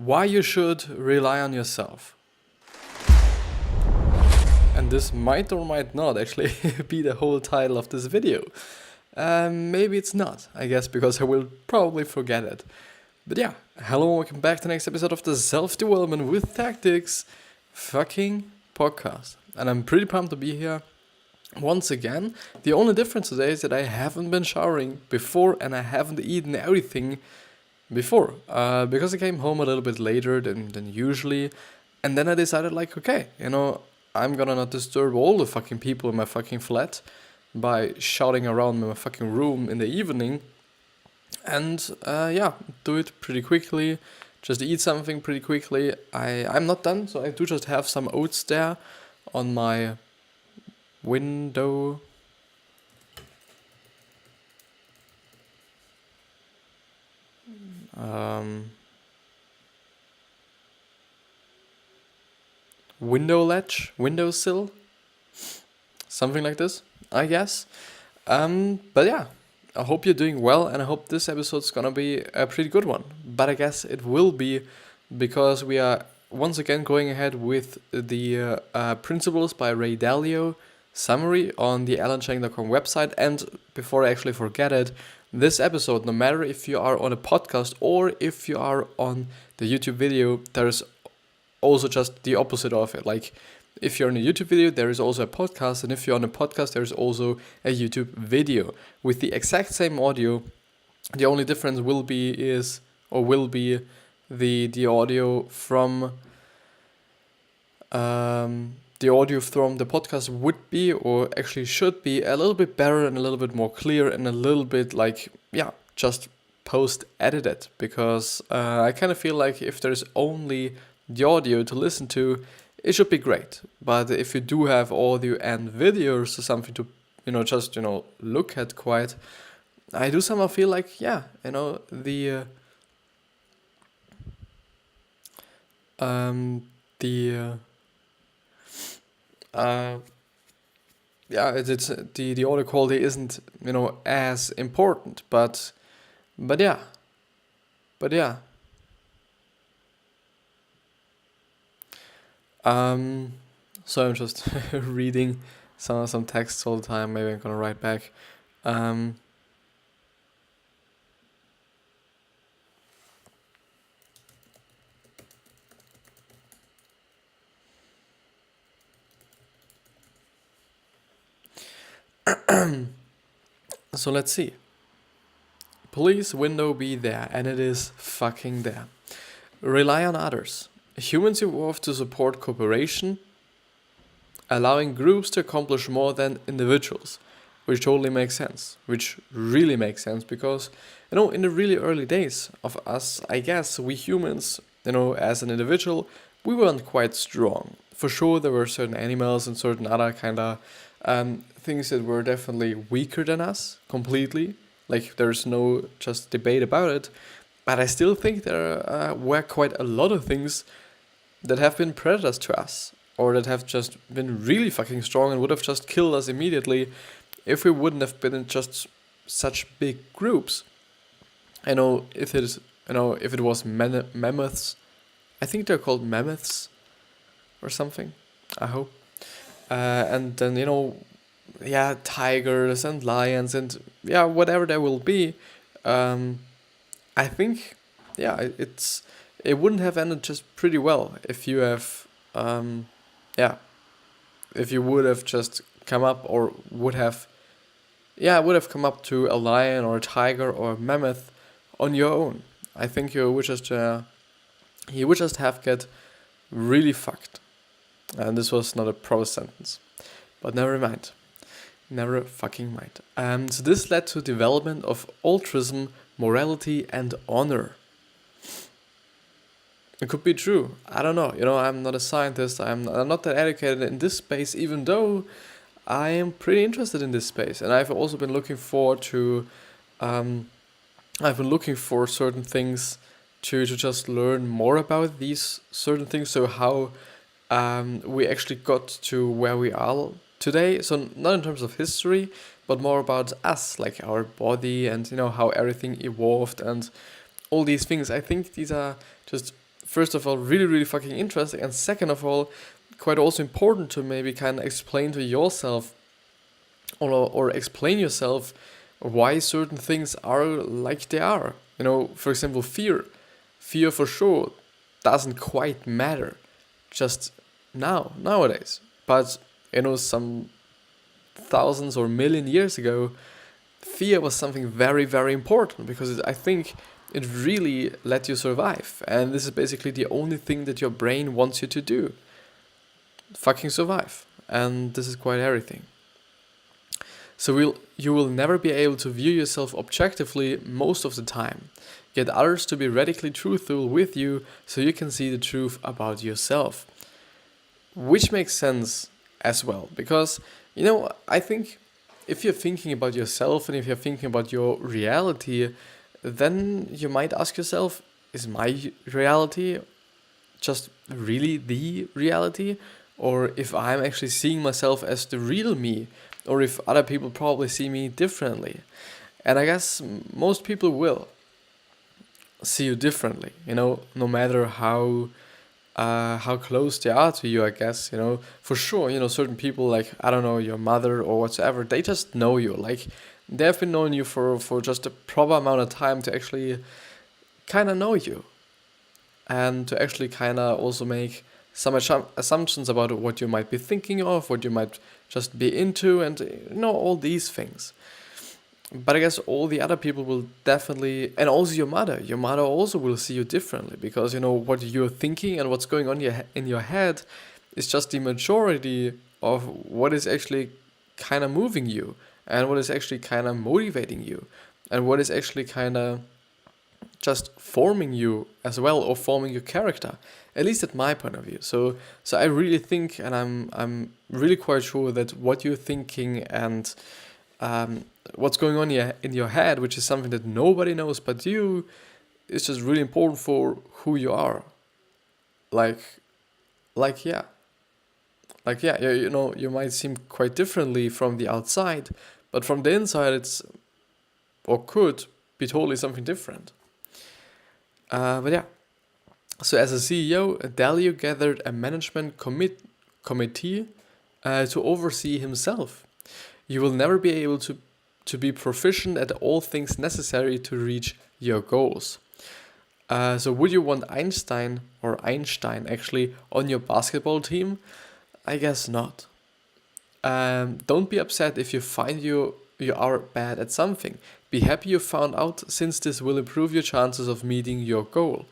Why you should rely on yourself. And this might or might not actually be the whole title of this video. Maybe it's not, I guess, because I will probably forget it. But yeah, hello and welcome back to the next episode of the Self-Development with Tactics fucking podcast. And I'm pretty pumped to be here once again. The only difference today is that I haven't been showering before and I haven't eaten everything before. Because I came home a little bit later than usually. And then I decided okay, I'm gonna not disturb all the fucking people in my fucking flat by shouting around my fucking room in the evening. And do it pretty quickly. Just eat something pretty quickly. I'm not done, so I do just have some oats there on my window. Window ledge, windowsill, something like this, I guess. But yeah, I hope you're doing well, and I hope this episode's gonna be a pretty good one. But I guess it will be, because we are once again going ahead with the Principles by Ray Dalio summary on the alanchang.com website. And before I actually forget it, this episode, no matter if you are on a podcast or if you are on the YouTube video, there's also just the opposite of it. Like, if you're in a YouTube video, there is also a podcast, and if you're on a podcast, there's also a YouTube video with the exact same audio. The only difference will be the audio from the podcast would be, or actually should be, a little bit better and a little bit more clear and a little bit just post edited, because I kind of feel like if there's only the audio to listen to, it should be great. But if you do have audio and videos or something to, look at quite, I do somehow feel like, it's the audio quality isn't, as important, but yeah. So I'm just reading some texts all the time. Maybe I'm gonna write back. So let's see. Please window be there, and it is fucking there. Rely on others. Humans evolved to support cooperation, allowing groups to accomplish more than individuals, which totally makes sense, which really makes sense, because, in the really early days of us, I guess, we humans, as an individual, we weren't quite strong. For sure, there were certain animals and certain other kind of things that were definitely weaker than us, completely. Like, there's no just debate about it. But I still think there were quite a lot of things that have been predators to us, or that have just been really fucking strong and would have just killed us immediately if we wouldn't have been in just such big groups. If it was mammoths, I think they're called mammoths or something, I hope. And then, tigers and lions and whatever there will be. I think, it wouldn't have ended just pretty well if you have, if you would have just come up, or would have come up to a lion or a tiger or a mammoth on your own. I think you would just have get really fucked. And this was not a proper sentence, but never mind. Never fucking mind. So this led to development of altruism, morality, and honor. It could be true. I don't know. I'm not a scientist. I'm not that educated in this space, even though I am pretty interested in this space. And I've also been looking forward to, certain things to just learn more about these certain things. So how we actually got to where we are today. So not in terms of history, but more about us, like our body and how everything evolved and all these things. I think these are just first of all, really, really fucking interesting. And second of all, quite also important to maybe kind of explain to yourself or explain yourself why certain things are like they are. For example, fear. Fear for sure doesn't quite matter just nowadays. But, some thousands or million years ago, fear was something very, very important because I think it really let you survive. And this is basically the only thing that your brain wants you to do. Fucking survive. And this is quite everything. So you will never be able to view yourself objectively most of the time. Get others to be radically truthful with you so you can see the truth about yourself. Which makes sense as well. Because, I think if you're thinking about yourself and if you're thinking about your reality, then you might ask yourself, is my reality just really the reality? Or if I'm actually seeing myself as the real me? Or if other people probably see me differently? And I guess most people will see you differently, no matter how close they are to you, I guess, for sure, certain people, like, I don't know, your mother or whatsoever, they just know you, like, they've been knowing you for just a proper amount of time to actually kind of know you and to actually kind of also make some assumptions about what you might be thinking of, what you might just be into, and all these things. But I guess all the other people will definitely, and also your mother also will see you differently, because what you're thinking and what's going on in your head is just the majority of what is actually kind of moving you and what is actually kind of motivating you and what is actually kind of just forming you as well, or forming your character, at least at my point of view. So I really think, and I'm really quite sure that what you're thinking and what's going on in your head, which is something that nobody knows but you, is just really important for who you are. You might seem quite differently from the outside, but from the inside it's, or could be, totally something different. But yeah, so as a CEO, Dalio gathered a management committee to oversee himself. You will never be able to be proficient at all things necessary to reach your goals. So would you want Einstein actually on your basketball team? I guess not. Don't be upset if you find you are bad at something. Be happy you found out, since this will improve your chances of meeting your goal.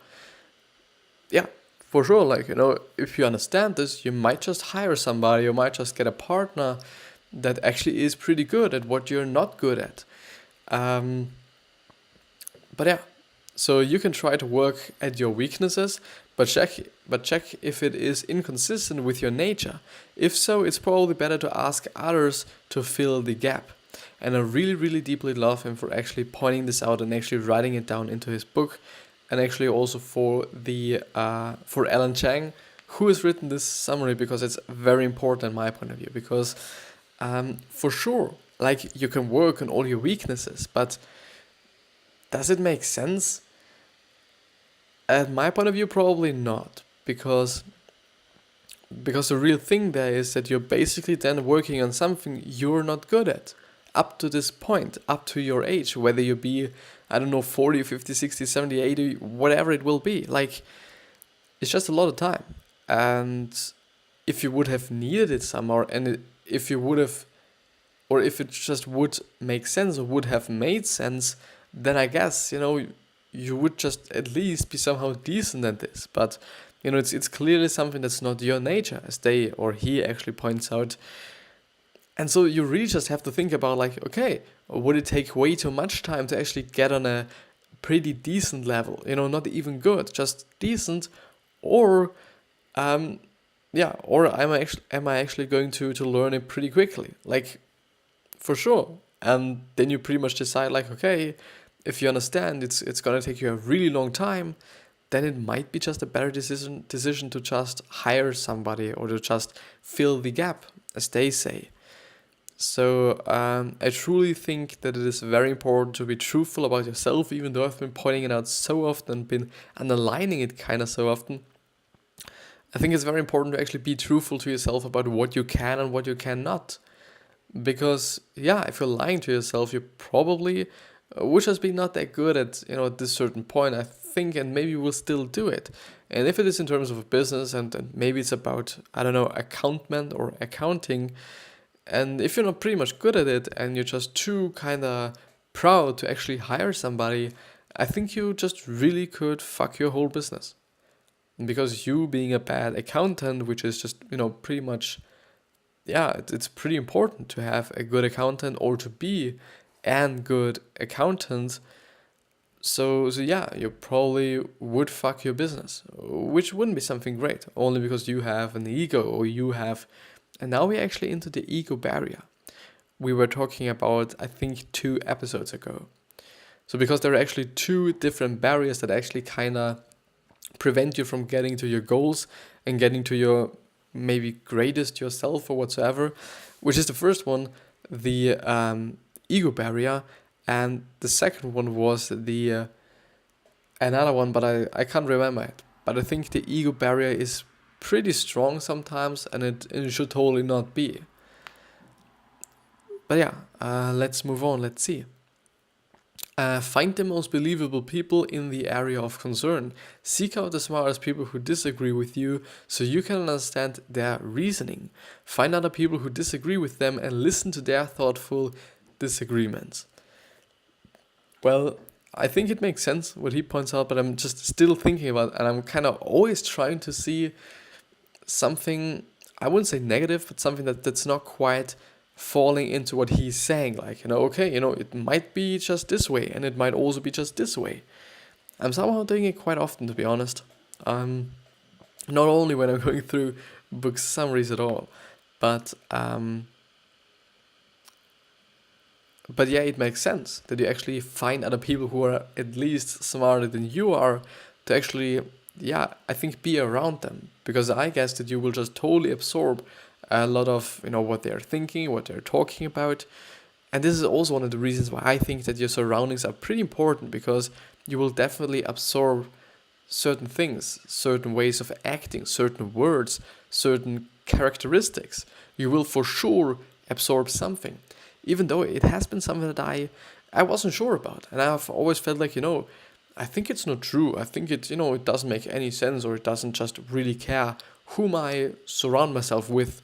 Yeah, for sure, if you understand this, you might just hire somebody, you might just get a partner that actually is pretty good at what you're not good at. But yeah, so you can try to work at your weaknesses, but check if it is inconsistent with your nature. If so, it's probably better to ask others to fill the gap. And I really, really deeply love him for actually pointing this out and actually writing it down into his book, and actually also for Alan Chang, who has written this summary, because it's very important in my point of view. Because for sure, you can work on all your weaknesses, but does it make sense? At my point of view, probably not, because the real thing there is that you're basically then working on something you're not good at up to this point, up to your age, whether you be, 40, 50, 60, 70, 80, whatever it will be. It's just a lot of time. And if you would have needed it somehow, and if you would have, or if it just would make sense or would have made sense, then I guess, you would just at least be somehow decent at this. But, it's clearly something that's not your nature, as he actually points out. And so you really just have to think about, okay, would it take way too much time to actually get on a pretty decent level? Not even good, just decent, or am I actually going to learn it pretty quickly? For sure. And then you pretty much decide, okay, if you understand it's gonna take you a really long time, then it might be just a better decision to just hire somebody, or to just fill the gap, as they say. So I truly think that it is very important to be truthful about yourself, even though I've been pointing it out so often, been underlining it kind of so often. I think it's very important to actually be truthful to yourself about what you can and what you cannot. Because, yeah, if you're lying to yourself, you probably would just be not that good at this certain point, I think, and maybe you will still do it. And if it is in terms of a business and maybe it's about, I don't know, accountment or accounting, and if you're not pretty much good at it and you're just too kind of proud to actually hire somebody, I think you just really could fuck your whole business. Because you being a bad accountant, which is just, pretty much, yeah, it's pretty important to have a good accountant or to be an good accountant. So yeah, you probably would fuck your business, which wouldn't be something great, only because you have an ego or you have. And now we're actually into the ego barrier. We were talking about, I think, 2 episodes ago. So because there are actually 2 different barriers that actually kind of prevent you from getting to your goals and getting to your maybe greatest yourself or whatsoever, which is the first one, the ego barrier, and the second one was the another one, but I can't remember it. But I think the ego barrier is pretty strong sometimes, and it should totally not be. But yeah, let's move on. Let's see. Find the most believable people in the area of concern. Seek out the smartest people who disagree with you so you can understand their reasoning. Find other people who disagree with them and listen to their thoughtful disagreements. Well, I think it makes sense what he points out, but I'm just still thinking about it, and I'm kind of always trying to see something, I wouldn't say negative, but something that's not quite falling into what he's saying. Like, okay, it might be just this way, and it might also be just this way. I'm somehow doing it quite often, to be honest. Not only when I'm going through book summaries at all, but yeah, it makes sense that you actually find other people who are at least smarter than you are to actually, yeah, I think be around them. Because I guess that you will just totally absorb a lot of, what they're thinking, what they're talking about. And this is also one of the reasons why I think that your surroundings are pretty important, because you will definitely absorb certain things, certain ways of acting, certain words, certain characteristics. You will for sure absorb something, even though it has been something that I wasn't sure about. And I've always felt like, I think it's not true. I think it, it doesn't make any sense, or it doesn't just really care whom I surround myself with.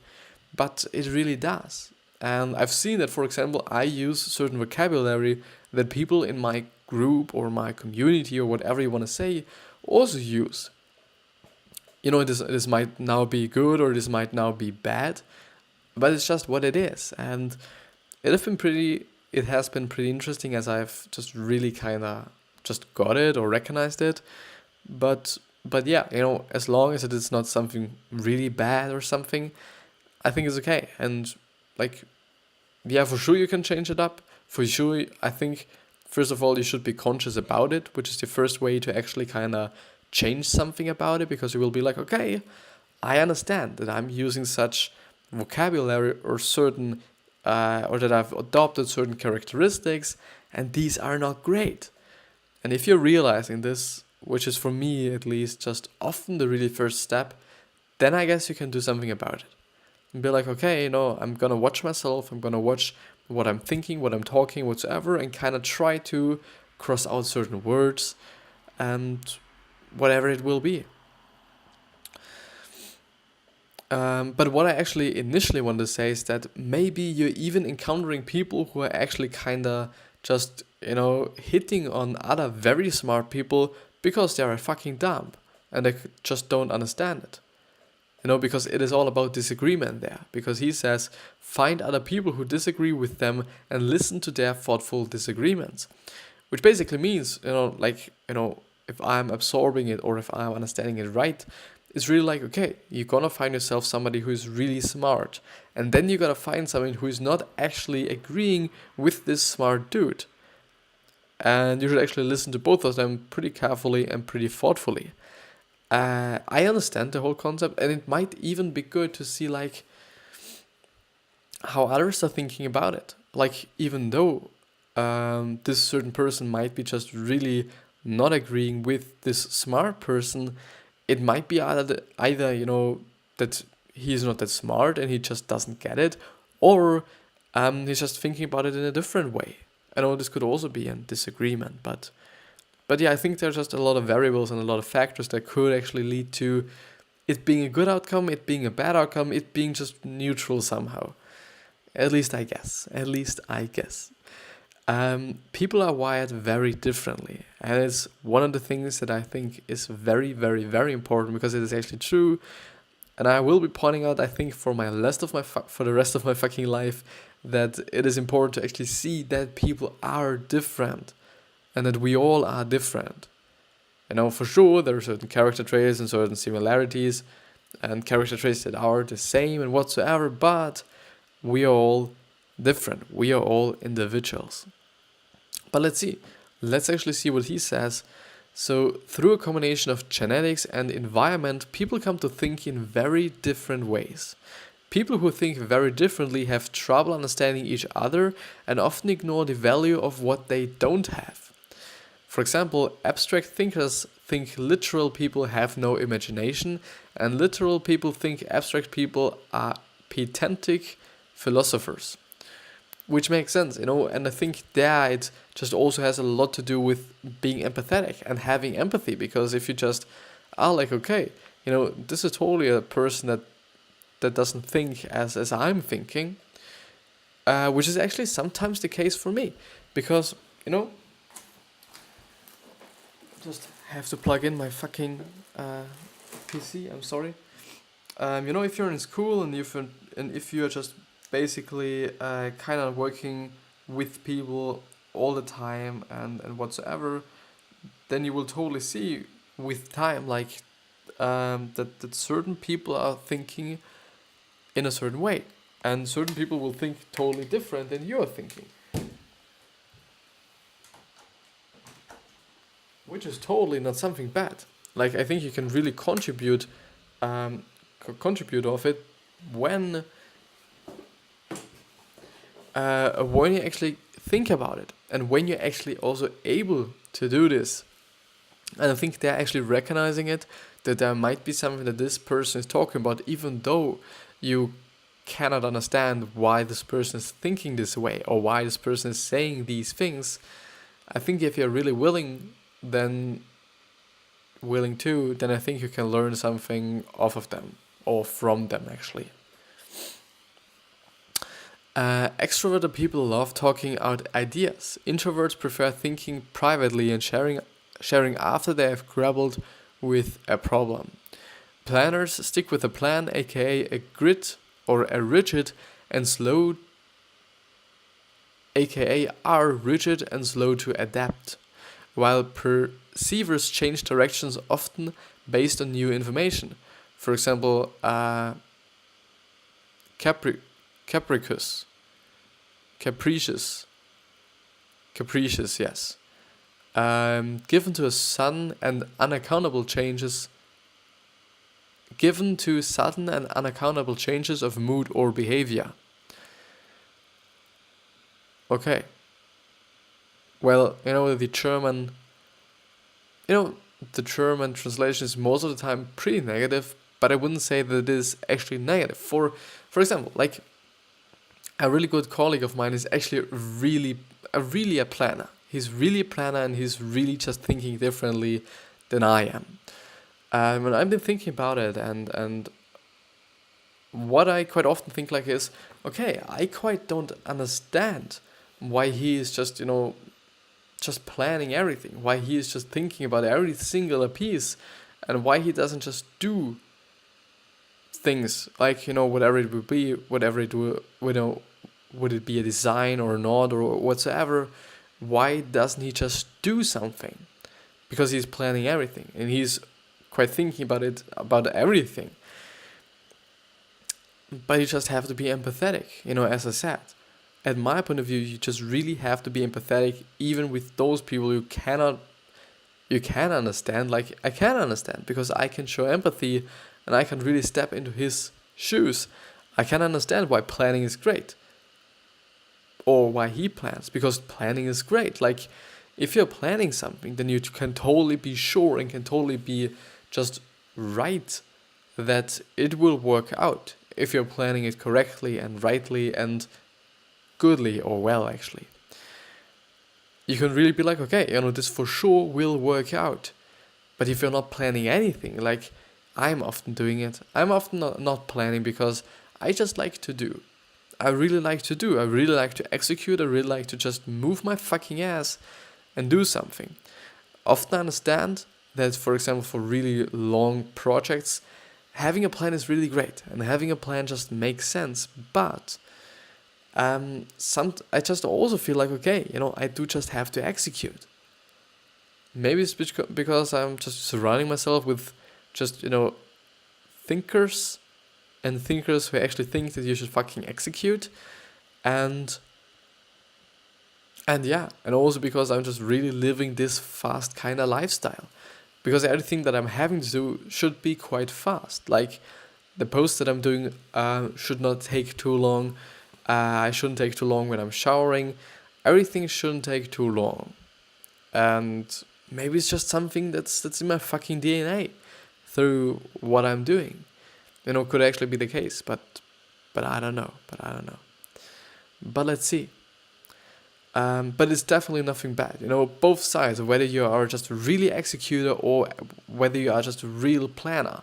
But it really does. And I've seen that, for example, I use certain vocabulary that people in my group or my community or whatever you want to say also use. This might now be good or this might now be bad, but it's just what it is. And it has been pretty interesting, as I've just really kind of just got it or recognized it. But yeah, as long as it is not something really bad or something, I think it's okay. And yeah, for sure you can change it up. For sure, I think, first of all, you should be conscious about it, which is the first way to actually kind of change something about it, because you will be like, okay, I understand that I'm using such vocabulary or certain, or that I've adopted certain characteristics, and these are not great. And if you're realizing this, which is for me at least just often the really first step, then I guess you can do something about it. And be like, okay, I'm gonna watch myself, I'm gonna watch what I'm thinking, what I'm talking, whatsoever, and kind of try to cross out certain words and whatever it will be. But what I actually initially wanted to say is that maybe you're even encountering people who are actually kind of just, hitting on other very smart people because they are fucking dumb and they just don't understand it. Because it is all about disagreement there. Because he says, find other people who disagree with them and listen to their thoughtful disagreements. Which basically means, if I'm absorbing it or if I'm understanding it right, it's really like, okay, you're gonna find yourself somebody who is really smart. And then you're gonna find someone who is not actually agreeing with this smart dude. And you should actually listen to both of them pretty carefully and pretty thoughtfully. I understand the whole concept, and it might even be good to see, how others are thinking about it. Like, even though this certain person might be just really not agreeing with this smart person, it might be either that he's not that smart and he just doesn't get it, or he's just thinking about it in a different way. I know this could also be a disagreement, but yeah, I think there's just a lot of variables and a lot of factors that could actually lead to it being a good outcome, it being a bad outcome, it being just neutral somehow. At least I guess. People are wired very differently, and it's one of the things that I think is very, very, very important, because it is actually true. And I will be pointing out, I think, for the rest of my fucking life, that it is important to actually see that people are different, and that we all are different. For sure, there are certain character traits and certain similarities, and character traits that are the same and whatsoever, but we are all different. We are all individuals. But let's actually see what he says. So, through a combination of genetics and environment, people come to think in very different ways. People who think very differently have trouble understanding each other and often ignore the value of what they don't have. For example, abstract thinkers think literal people have no imagination, and literal people think abstract people are pedantic philosophers. Which makes sense, and I think there it just also has a lot to do with being empathetic and having empathy, because if you just are like, okay, this is totally a person that doesn't think as I'm thinking, which is actually sometimes the case for me, because, just have to plug in my fucking PC, I'm sorry. If you're in school and if you're just basically kind of working with people all the time and whatsoever, then you will totally see with time that certain people are thinking in a certain way, and certain people will think totally different than you're thinking, which is totally not something bad. Like, I think you can really contribute of it when you actually think about it, and when you're actually also able to do this. And I think they're actually recognizing it, that there might be something that this person is talking about, even though you cannot understand why this person is thinking this way or why this person is saying these things. I think if you're really willing to, then I think you can learn something off of them, or from them actually. Extroverted people love talking out ideas. Introverts prefer thinking privately and sharing after they have grappled with a problem. Planners stick with a plan, aka a grid, or a rigid and slow, aka are rigid and slow to adapt, while perceivers change directions often based on new information. For example, capricious, yes. Given to sudden and unaccountable changes of mood or behavior. Okay. Well, the German translation is most of the time pretty negative, but I wouldn't say that it is actually negative. For example, like, a really good colleague of mine is actually really a planner. He's really a planner, and he's really just thinking differently than I am. And I've been thinking about it, and what I quite often think is, okay, I quite don't understand why he is just, just planning everything, why he is just thinking about every single piece, and why he doesn't just do things like, whatever it would be, would it be a design or not or whatsoever. Why doesn't he just do something? Because he's planning everything, and he's quite thinking about everything. But you just have to be empathetic, as I said. At my point of view, you just really have to be empathetic, even with those people you can understand. Like, I can understand, because I can show empathy, and I can really step into his shoes. I can understand why planning is great. Or why he plans, because planning is great. Like, if you're planning something, then you can totally be sure and can totally be just right that it will work out if you're planning it correctly and rightly and goodly, or well, actually. You can really be like, okay, this for sure will work out. But if you're not planning anything, like I'm often doing it, I'm often not planning because I just like to do. I really like to do. I really like to execute. I really like to just move my fucking ass and do something. Often I understand that, for example, for really long projects, having a plan is really great, and having a plan just makes sense. But I just also feel like, okay, I do just have to execute. Maybe it's because I'm just surrounding myself with just, thinkers and thinkers who actually think that you should fucking execute. And yeah, and also because I'm just really living this fast kind of lifestyle. Because everything that I'm having to do should be quite fast. Like, the post that I'm doing should not take too long. I shouldn't take too long when I'm showering. Everything shouldn't take too long. And maybe it's just something that's in my fucking DNA through what I'm doing. Could actually be the case, but I don't know. But let's see. But it's definitely nothing bad. Both sides, whether you are just a really executor or whether you are just a real planner,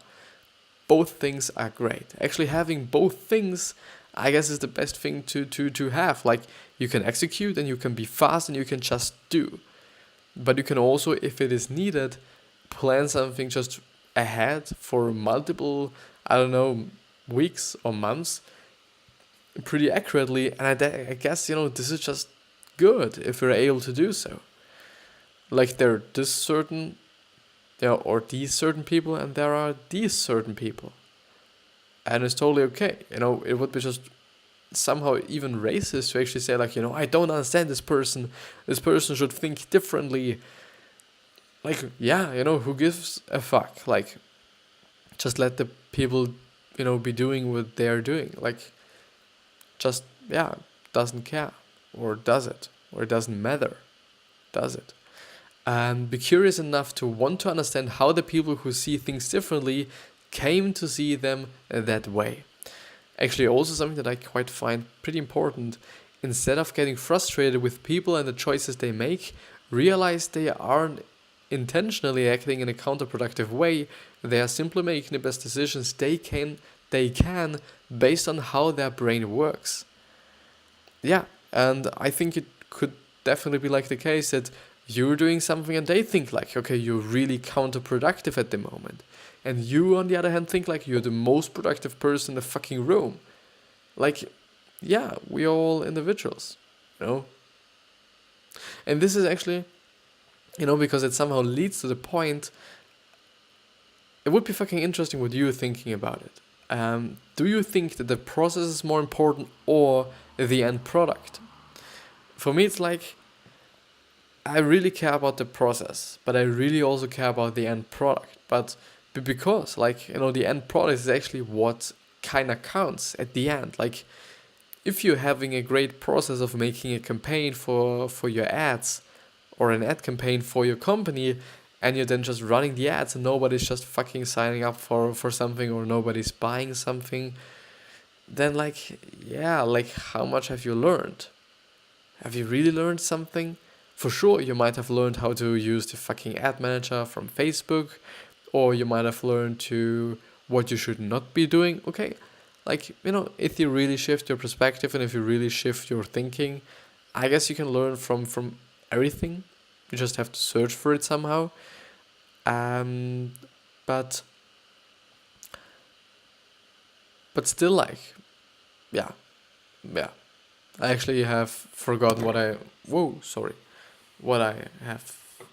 both things are great. Actually, having both things, I guess, is the best thing to have. Like, you can execute and you can be fast and you can just do. But you can also, if it is needed, plan something just ahead for multiple, weeks or months pretty accurately. And I guess, this is just good if you're able to do so. Like, there are these certain people and there are these certain people. And it's totally okay. It would be just somehow even racist to actually say, like, I don't understand this person. This person should think differently. Like, yeah, who gives a fuck? Like, just let the people, be doing what they're doing. Like, just, yeah, doesn't care. Or does it? Or it doesn't matter. Does it? And be curious enough to want to understand how the people who see things differently came to see them that way. Actually, also something that I quite find pretty important. Instead of getting frustrated with people and the choices they make, realize they aren't intentionally acting in a counterproductive way. They are simply making the best decisions they can based on how their brain works. Yeah, and I think it could definitely be like the case that you're doing something and they think like, okay, you're really counterproductive at the moment. And you, on the other hand, think like you're the most productive person in the fucking room. Like, yeah, we're all individuals, And this is actually, because it somehow leads to the point, it would be fucking interesting what you're thinking about it. Do you think that the process is more important or the end product? For me, it's like, I really care about the process, but I really also care about the end product. But because, the end product is actually what kind of counts at the end. Like, if you're having a great process of making a campaign for your ads, or an ad campaign for your company, and you're then just running the ads and nobody's just fucking signing up for something or nobody's buying something, then how much have you learned? Have you really learned something? For sure, you might have learned how to use the fucking ad manager from Facebook, or you might have learned to what you should not be doing. Okay, if you really shift your perspective and if you really shift your thinking, I guess you can learn from everything. You just have to search for it somehow. But still, yeah. I actually have forgotten what I have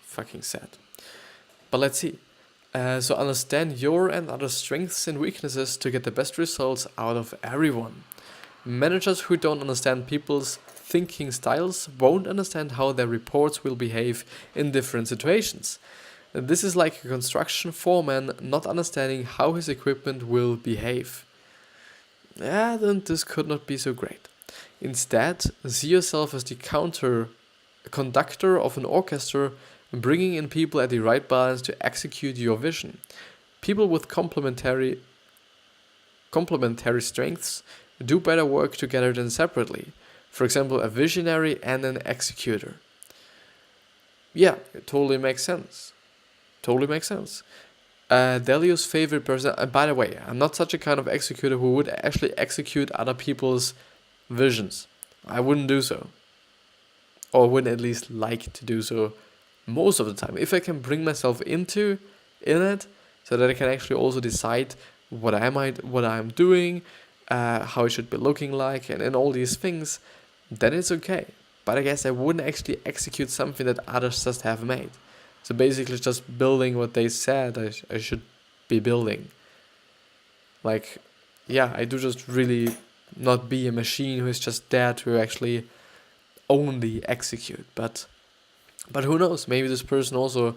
fucking said. But let's see. So understand your and other strengths and weaknesses to get the best results out of everyone. Managers who don't understand people's thinking styles won't understand how their reports will behave in different situations. This is like a construction foreman not understanding how his equipment will behave. then this could not be so great. Instead, see yourself as the conductor of an orchestra, bringing in people at the right balance to execute your vision. People with complementary strengths do better work together than separately. For example, a visionary and an executor. Yeah, it totally makes sense. Delio's favorite person, and by the way, I'm not such a kind of executor who would actually execute other people's visions. I wouldn't do so. Or wouldn't at least like to do so most of the time. If I can bring myself in it, so that I can actually also decide what I'm doing, how it should be looking like, and all these things, then it's okay. But I guess I wouldn't actually execute something that others just have made. So basically just building what they said I should be building. Like, yeah, I do just really not be a machine who is just there to actually only execute. But who knows? Maybe this person also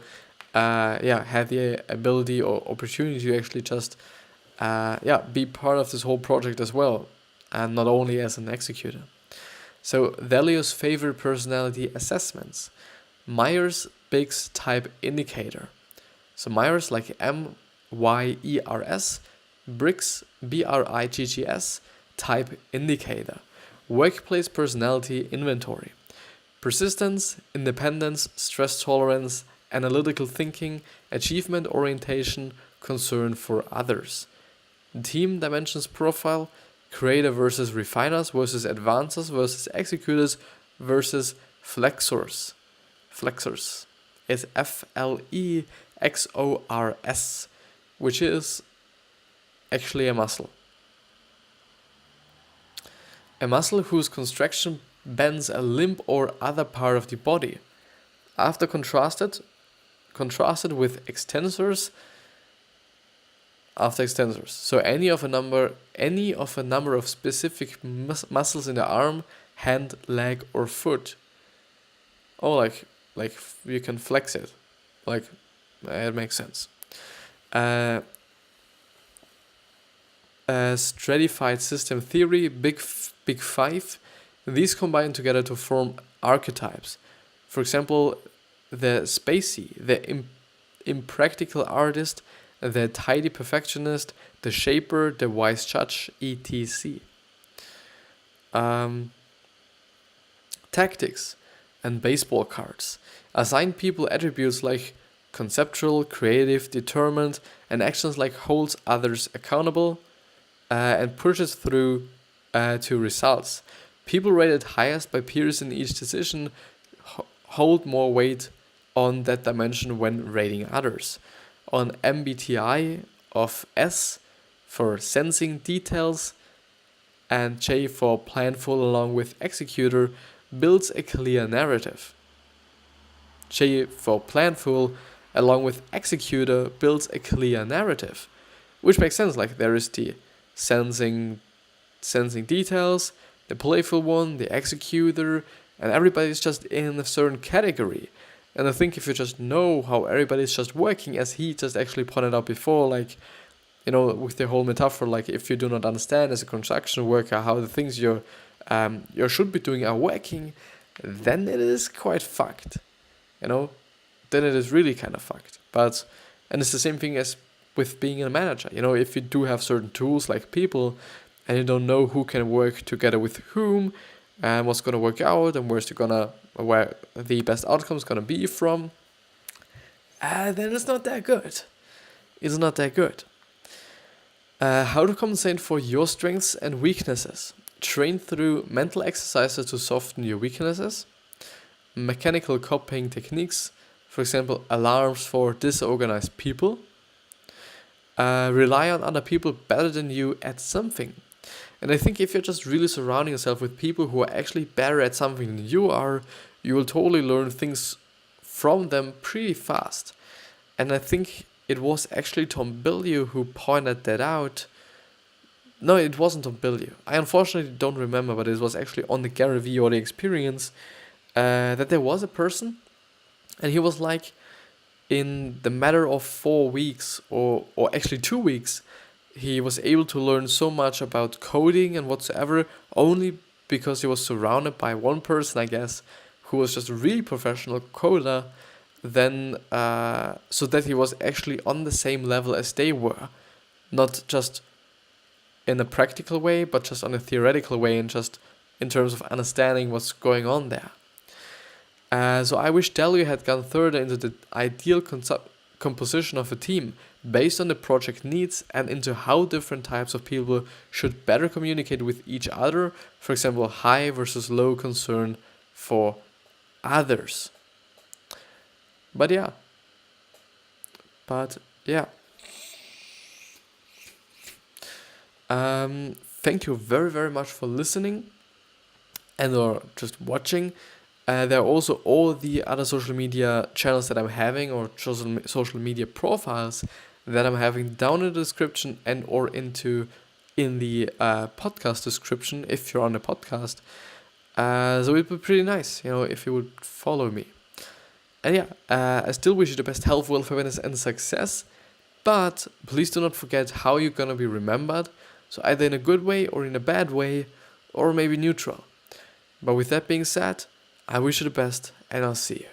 had the ability or opportunity to actually just be part of this whole project as well, and not only as an executor. So Delio's favorite personality assessments. Myers-Briggs type indicator. So Myers, like MYERS, Briggs, BRIGGS, type indicator. Workplace personality inventory. Persistence, independence, stress tolerance, analytical thinking, achievement orientation, concern for others. Team dimensions profile, creator versus refiners versus advancers versus executors versus flexors. Flexors is FLEXORS, which is actually a muscle. A muscle whose contraction bends a limb or other part of the body. After contrasted with extensors. So any of a number of specific muscles in the arm, hand, leg, or foot. Oh, like you can flex it. Like, it makes sense. Stratified system theory, big five. These combine together to form archetypes. For example, the spacey, the impractical artist, the tidy perfectionist, the shaper, the wise judge, etc. Tactics and baseball cards. Assign people attributes like conceptual, creative, determined, and actions like holds others accountable and pushes through to results. People rated highest by peers in each decision hold more weight on that dimension when rating others. On MBTI of S for sensing details and J for planful along with executor builds a clear narrative. J for planful along with executor builds a clear narrative, which makes sense. Like, there is the sensing details, the playful one, the executor, and everybody's just in a certain category. And I think if you just know how everybody's just working, as he just actually pointed out before, like, with the whole metaphor, like, if you do not understand as a construction worker how the things you should be doing are working, then it is quite fucked. Then it is really kind of fucked. And it's the same thing as with being a manager. If you do have certain tools like people, and you don't know who can work together with whom, and what's gonna work out, and where the best outcome is gonna be from, then it's not that good. It's not that good. How to compensate for your strengths and weaknesses. Train through mental exercises to soften your weaknesses. Mechanical copying techniques, for example, alarms for disorganized people. Rely on other people better than you at something. And I think if you're just really surrounding yourself with people who are actually better at something than you are, you will totally learn things from them pretty fast. And I think it was actually Tom Bilyeu who pointed that out. No, it wasn't Tom Bilyeu. I unfortunately don't remember, but it was actually on the Gary Vee or the Experience that there was a person, and he was like, in the matter of 4 weeks or actually 2 weeks, he was able to learn so much about coding and whatsoever only because he was surrounded by one person, I guess, who was just a really professional coder, then so that he was actually on the same level as they were, not just in a practical way, but just on a theoretical way and just in terms of understanding what's going on there. So I wish Delio had gone further into the ideal composition of a team based on the project needs and into how different types of people should better communicate with each other, for example, high versus low concern for others. But yeah. Thank you very, very much for listening and or just watching. There are also all the other social media channels that I'm having or social media profiles that I'm having down in the description and or in the podcast description if you're on the podcast. So it would be pretty nice, if you would follow me. And yeah, I still wish you the best health, wealth, happiness, and success. But please do not forget how you're gonna be remembered. So either in a good way or in a bad way, or maybe neutral. But with that being said, I wish you the best, and I'll see you.